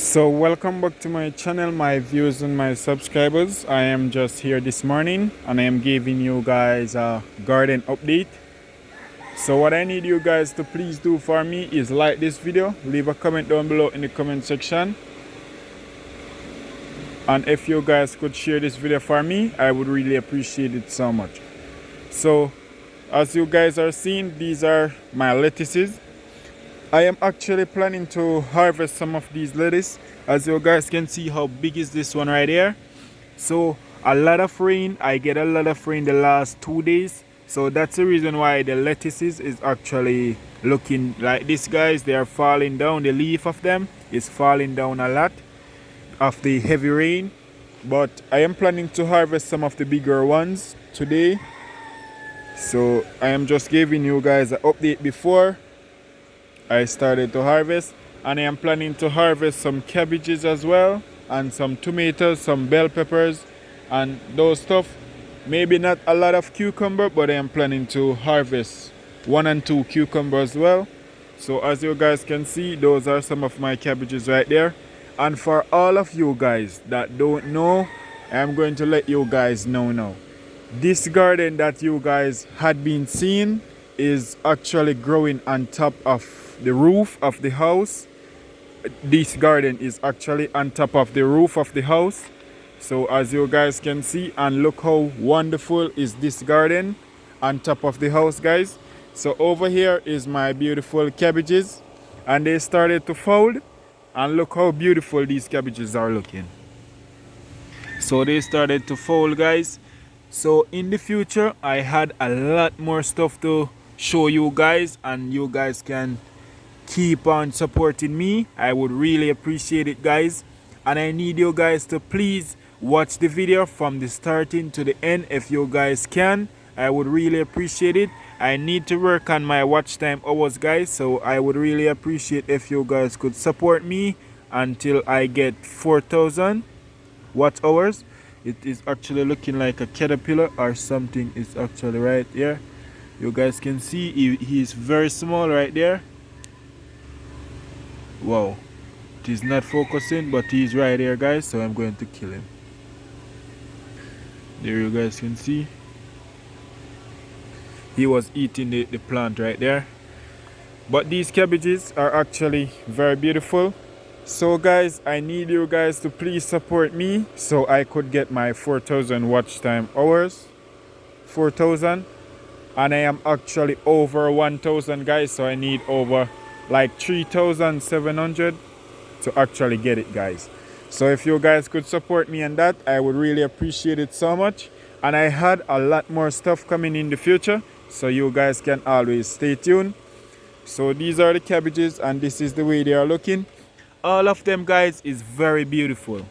So welcome back to my channel, my viewers and my subscribers. I am just here this morning and I am giving you guys a garden update. So what I need you guys to please do for me is like this video, leave a comment down below in the comment section, and if you guys could share this video for me, I would really appreciate it so much. So as you guys are seeing, these are my lettuces. I am actually planning to harvest some of these lettuce. As you guys can see, how big is this one right here. So a lot of rain, I get a lot of rain the last 2 days, so that's the reason why the lettuces is actually looking like this, guys. They are falling down, the leaf of them is falling down a lot of the heavy rain. But I am planning to harvest some of the bigger ones today, so I am just giving you guys an update before I started to harvest. And I am planning to harvest some cabbages as well, and some tomatoes, some bell peppers and those stuff. Maybe not a lot of cucumber, but I am planning to harvest 1 and 2 cucumbers as well. So as you guys can see, those are some of my cabbages right there. And for all of you guys that don't know, I am going to let you guys know now. This garden that you guys had been seeing is actually growing on top of the roof of the house. This garden is actually on top of the roof of the house. So as you guys can see, and look how wonderful is this garden on top of the house, guys. So over here is my beautiful cabbages, and they started to fold, and look how beautiful these cabbages are looking. So they started to fold, guys. So in the future I had a lot more stuff to show you guys, and you guys can keep on supporting me. I would really appreciate it, guys. And I need you guys to please watch the video from the starting to the end if you guys can. I would really appreciate it. I need to work on my watch time hours, guys, so I would really appreciate if you guys could support me until I get 4,000 watch hours. It is actually looking like a caterpillar or something is actually right here. You guys can see he's very small right there. Wow, it is not focusing, but he's right here, guys, so I'm going to kill him. There you guys can see he was eating the plant right there. But these cabbages are actually very beautiful. So guys, I need you guys to please support me so I could get my 4,000 watch time hours. 4,000, and I am actually over 1,000, guys, so I need over like 3,700 to actually get it, guys. So if you guys could support me on that, I would really appreciate it so much. And I had a lot more stuff coming in the future, so you guys can always stay tuned. So these are the cabbages, and this is the way they are looking. All of them, guys, is very beautiful,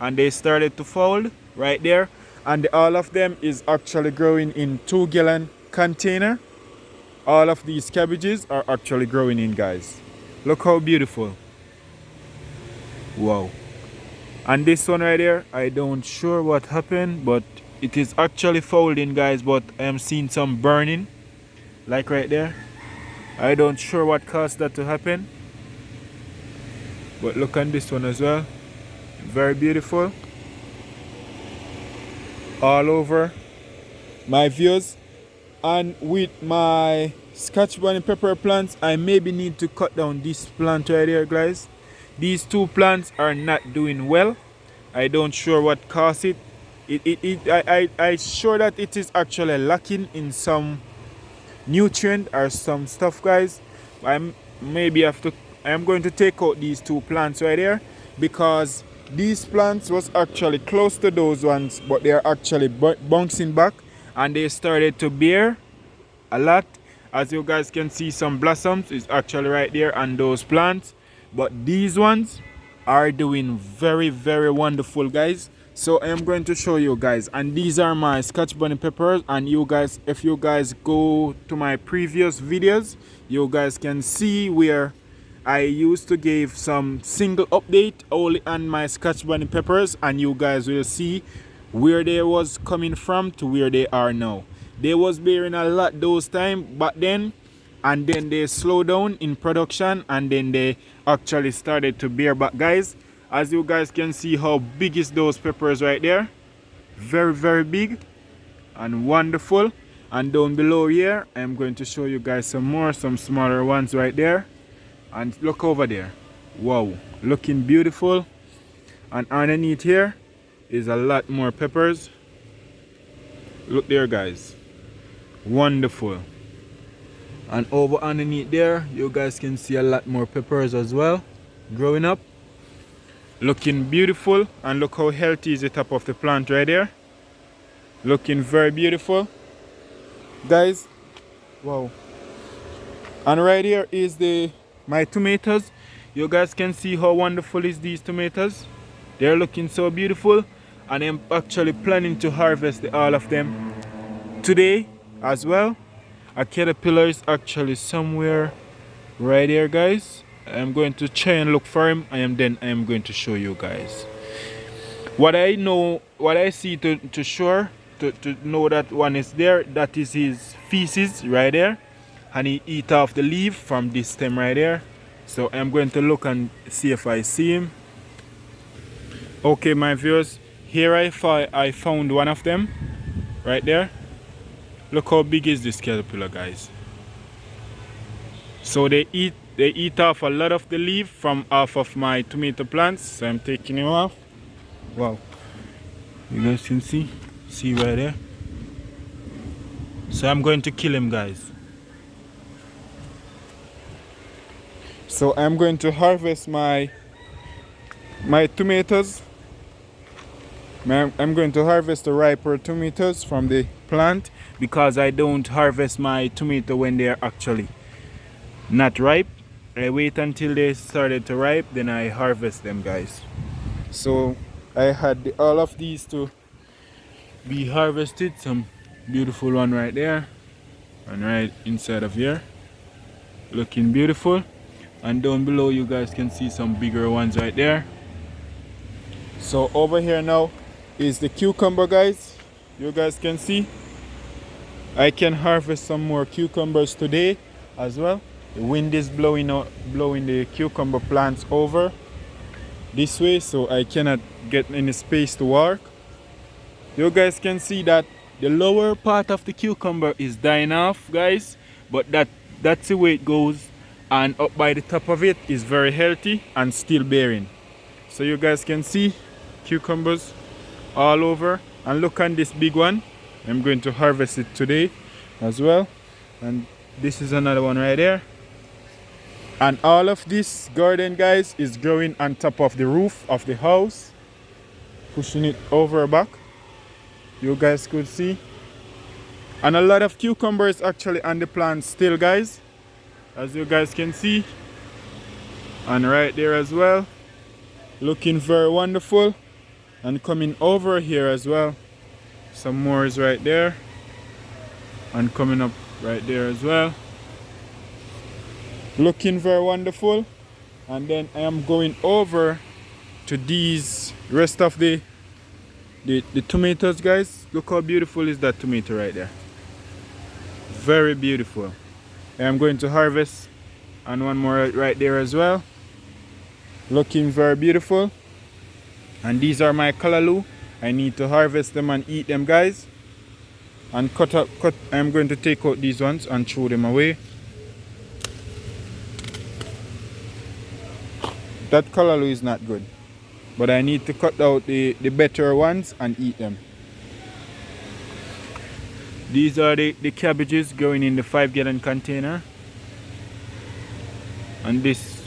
and they started to fold right there. And all of them is actually growing in 2-gallon container. All of these cabbages are actually growing in, guys. Look how beautiful. Wow. And this one right there, I don't sure what happened, but it is actually folding, guys, but I am seeing some burning like right there. I don't sure what caused that to happen, but look on this one as well. Very beautiful. All over my views. And with my Scotch bonnet pepper plants, I maybe need to cut down this plant right here, guys. These 2 plants are not doing well. I don't sure what caused it. I sure that it is actually lacking in some nutrient or some stuff, guys. I am going to take out these 2 plants right here, because these plants was actually close to those ones, but they are actually bouncing back, and they started to bear a lot. As you guys can see, some blossoms is actually right there on those plants, but these ones are doing very, very wonderful, guys. So I am going to show you guys, and these are my Scotch bonnet peppers. And you guys, if you guys go to my previous videos, you guys can see where I used to give some single update only on my Scotch bonnet peppers, and you guys will see where they was coming from to where they are now. They was bearing a lot those time, but then and then they slow down in production, and then they actually started to bear back, guys. As you guys can see, how big is those peppers right there. Very, very big and wonderful. And down below here, I'm going to show you guys some smaller ones right there. And look over there. Wow, looking beautiful. And underneath here is a lot more peppers. Look there, guys. Wonderful. And over underneath there, you guys can see a lot more peppers as well growing up. Looking beautiful. And look how healthy is the top of the plant right there. Looking very beautiful, guys. Wow. And right here is my tomatoes. You guys can see how wonderful is these tomatoes. They're looking so beautiful, and I'm actually planning to harvest all of them today as well. A caterpillar is actually somewhere right there, guys. I'm going to try and look for him, and then I am going to show you guys what I know, what I see to sure to know that one is there. That is his feces right there, and he eat off the leaf from this stem right there. So I'm going to look and see if I see him. Okay, my viewers, here I found one of them right there. Look how big is this caterpillar, guys. So they eat off a lot of the leaf from off of my tomato plants. So I'm taking him off. Wow, you guys can see right there. So I'm going to kill him, guys. So I'm going to harvest my tomatoes. I'm going to harvest the riper tomatoes from the plant, because I don't harvest my tomato when they're actually not ripe. I wait until they started to ripe, then I harvest them, guys. So I had all of these to be harvested. Some beautiful one right there, and right inside of here, looking beautiful. And down below you guys can see some bigger ones right there. So over here now is the cucumber, guys. You guys can see I can harvest some more cucumbers today as well. The wind is blowing the cucumber plants over this way, so I cannot get any space to work. You guys can see that the lower part of the cucumber is dying off, guys, but that's the way it goes. And up by the top of it is very healthy and still bearing. So you guys can see cucumbers all over. And look on this big one. I'm going to harvest it today as well. And this is another one right there. And all of this garden, guys, is growing on top of the roof of the house. Pushing it over back. You guys could see. And a lot of cucumbers actually on the plant still, guys, as you guys can see. And right there as well, looking very wonderful. And coming over here as well, some more is right there, and coming up right there as well, looking very wonderful. And then I am going over to these rest of the tomatoes, guys. Look how beautiful is that tomato right there. Very beautiful. I'm going to harvest, and one more right there as well, looking very beautiful. And these are my callaloo. I need to harvest them and eat them, guys, and cut. I'm going to take out these ones and throw them away. That callaloo is not good, but I need to cut out the better ones and eat them. These are the cabbages growing in the 5-gallon container. And this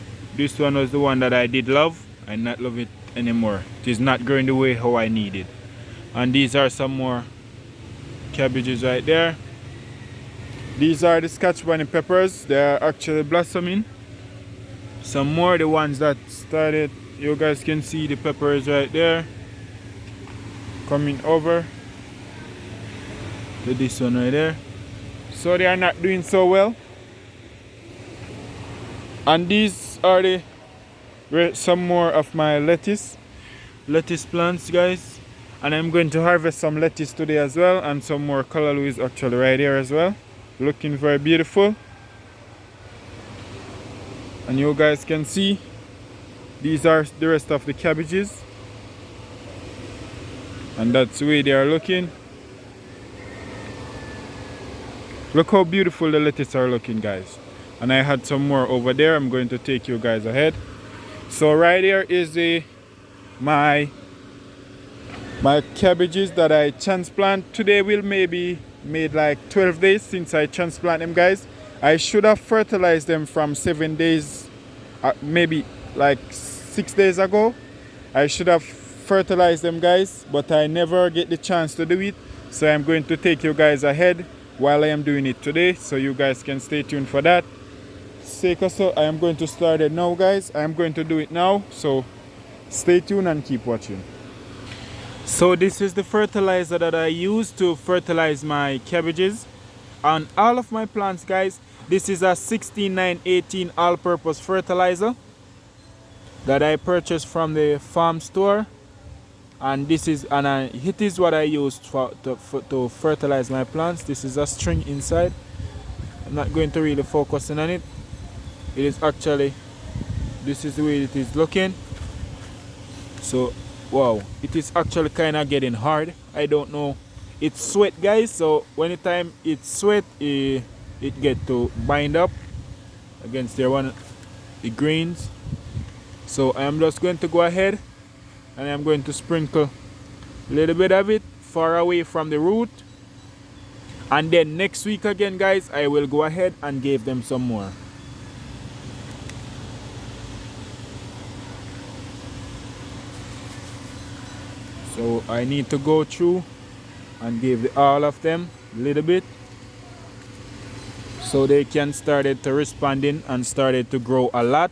one was the one that I did love. I not love it anymore. It is not growing the way how I need it. And these are some more cabbages right there. These are the Scotch bonnet peppers. They are actually blossoming. Some more, the ones that started. You guys can see the peppers right there coming over to this one right there. So they are not doing so well. And these are some more of my lettuce plants, guys. And I'm going to harvest some lettuce today as well, and some more callaloo is actually right here as well, looking very beautiful. And you guys can see these are the rest of the cabbages, and that's the way they are looking. Look how beautiful the lettuce are looking, guys. And I had some more over there. I'm going to take you guys ahead. So right here is my cabbages that I transplant. Today will maybe made like 12 days since I transplant them, guys. I should have fertilized them from 7 days, maybe like 6 days ago. I should have fertilized them, guys, but I never get the chance to do it. So I'm going to take you guys ahead while I am doing it today, so you guys can stay tuned for that. So I am going to start it now, guys. I am going to do it now, so stay tuned and keep watching. So this is the fertilizer that I use to fertilize my cabbages on all of my plants, guys. This is a 16918 all-purpose fertilizer that I purchased from the farm store, and it is what I use to fertilize my plants. This is a string inside. I'm not going to really focus on it. It is actually, this is the way it is looking. So wow, it is actually kind of getting hard. I don't know, it's sweat, guys, so when the time it's sweat, it get to bind up against the grains. So I'm just going to go ahead and I'm going to sprinkle a little bit of it far away from the root, and then next week again, guys, I will go ahead and give them some more. So I need to go through and give all of them a little bit so they can start to responding and started to grow a lot.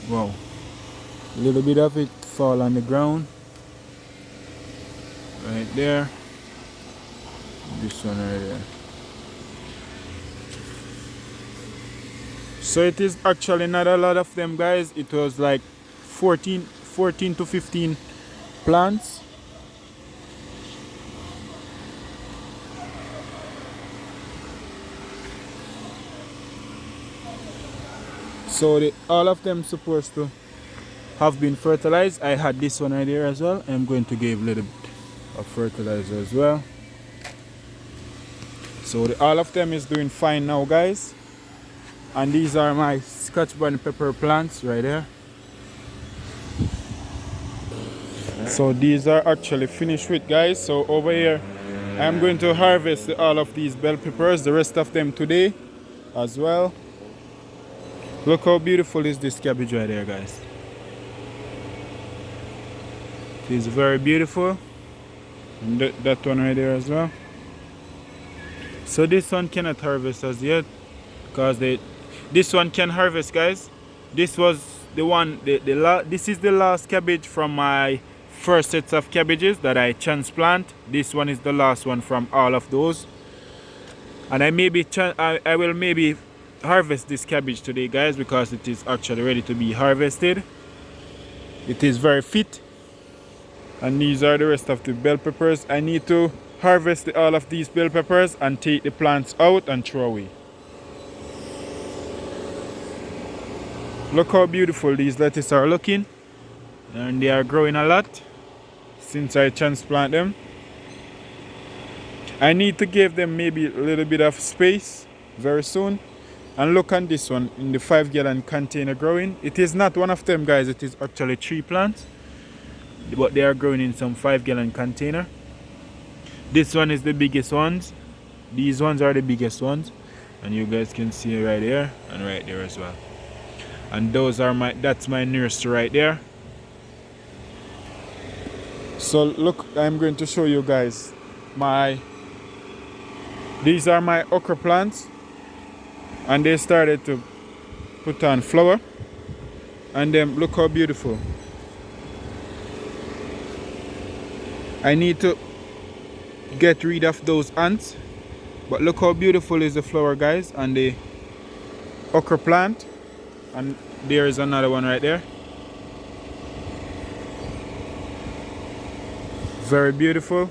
Wow, a little bit of it fall on the ground right there. This one right there. So it is actually not a lot of them, guys. It was like 14 to 15 plants. So all of them supposed to have been fertilized. I had this one right here as well. I'm going to give a little bit of fertilizer as well. So all of them is doing fine now, guys. And these are my Scotch bonnet pepper plants right there. So these are actually finished with, guys. So over here I'm going to harvest all of these bell peppers, the rest of them today as well. Look how beautiful is this cabbage right there, guys. It is very beautiful. And that one right there as well. So this one cannot harvest as yet because this one can harvest, guys. This was the one, this is the last cabbage from my first sets of cabbages that I transplant. This one is the last one from all of those. And I will maybe harvest this cabbage today, guys, because it is actually ready to be harvested. It is very fit. And these are the rest of the bell peppers. I need to harvest all of these bell peppers and take the plants out and throw away. Look how beautiful these lettuce are looking, and they are growing a lot since I transplant them. I need to give them maybe a little bit of space very soon. And look on this one in the 5-gallon container growing. It is not one of them, guys. It is actually 3 plants, but they are growing in some 5-gallon container. This one is the biggest ones. These ones are the biggest ones, and you guys can see right there and right there as well. And those are that's my nursery right there. So look, I'm going to show you guys these are my okra plants, and they started to put on flower, and then look how beautiful. get rid of those ants. But look how beautiful is the flower, guys, and the okra plant. And there is another one right there. Very beautiful.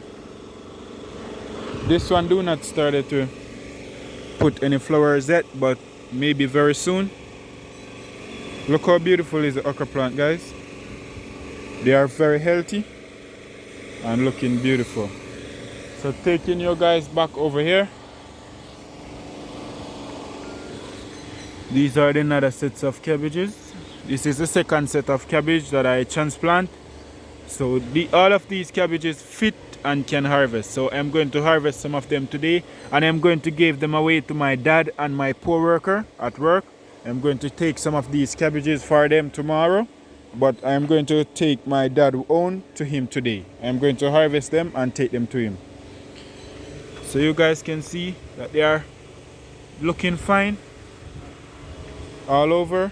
This one do not started to put any flowers yet, but maybe very soon. Look how beautiful is the okra plant, guys. They are very healthy and looking beautiful. So taking you guys back over here. These are the other sets of cabbages. This is the second set of cabbage that I transplant. So all of these cabbages fit and can harvest. So I'm going to harvest some of them today, and I'm going to give them away to my dad and my poor worker at work. I'm going to take some of these cabbages for them tomorrow, but I'm going to take my dad who own to him today. I'm going to harvest them and take them to him. So you guys can see that they are looking fine all over.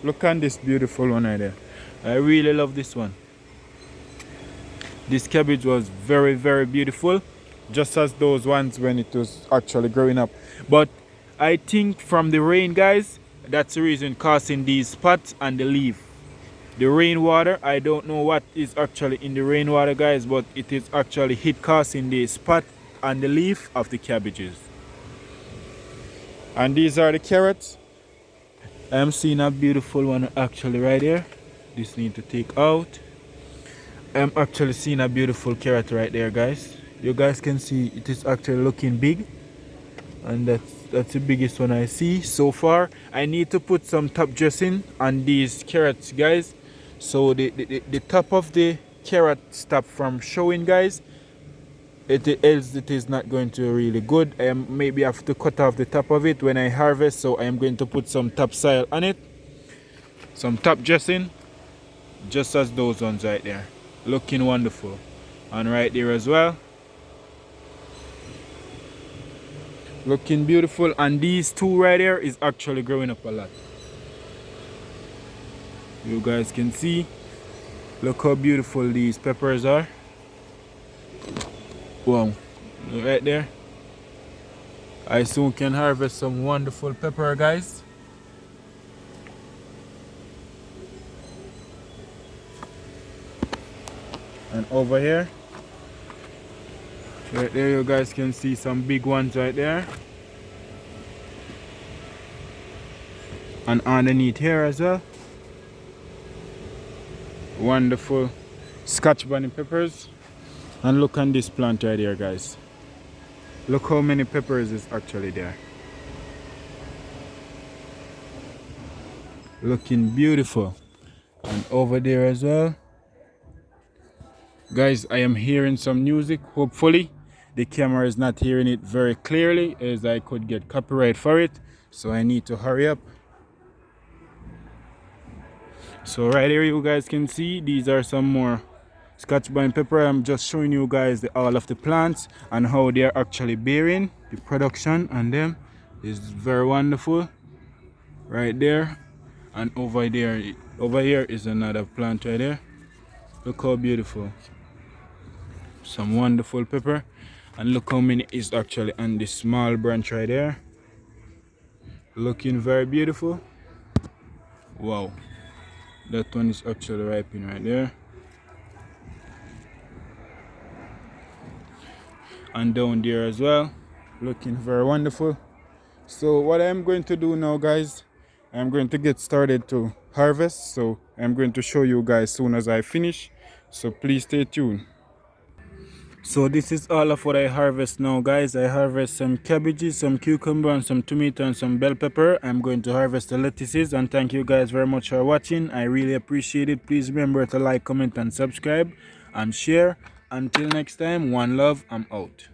Look at this beautiful one right there. I really love this one. This cabbage was very, very beautiful, just as those ones when it was actually growing up. But I think from the rain, guys, that's the reason causing these spots and the leaf. The rainwater, I don't know what is actually in the rainwater, guys, but it is actually hit causing the spot and the leaf of the cabbages. And these are the carrots. I'm seeing a beautiful one actually right there. This need to take out. I'm actually seeing a beautiful carrot right there, guys. You guys can see it is actually looking big, and that's the biggest one I see so far. I need to put some top dressing on these carrots, guys, so the top of the carrot stop from showing, guys. Else it is not going to really good. I maybe have to cut off the top of it when I harvest, so I am going to put some topsoil on it, some top dressing, just as those ones right there. Looking wonderful. And right there as well, looking beautiful. And these two right there is actually growing up a lot. You guys can see, look how beautiful these peppers are. Wow, right there. I soon can harvest some wonderful pepper, guys. And over here, right there, you guys can see some big ones right there. And underneath here as well, wonderful Scotch bonnet peppers. And look on this plant right here, guys. Look how many peppers is actually there. Looking beautiful. And over there as well, guys, I am hearing some music. Hopefully the camera is not hearing it very clearly, as I could get copyright for it, so I need to hurry up. So right here you guys can see these are some more Scotch bonnet pepper. I'm just showing you guys all of the plants and how they are actually bearing. The production on them is very wonderful right there. And over there, over here is another plant right there. Look how beautiful. Some wonderful pepper. And look how many is actually on this small branch right there. Looking very beautiful. Wow, that one is actually ripening right there. And down there as well, looking very wonderful. So what I'm going to do now, guys, I'm going to get started to harvest. So I'm going to show you guys soon as I finish, so please stay tuned. So this is all of what I harvest now, guys. I harvest some cabbages, some cucumber, and some tomato, and some bell pepper. I'm going to harvest the lettuces, and thank you guys very much for watching. I really appreciate it. Please remember to like, comment, and subscribe and share. Until next time, one love. I'm out.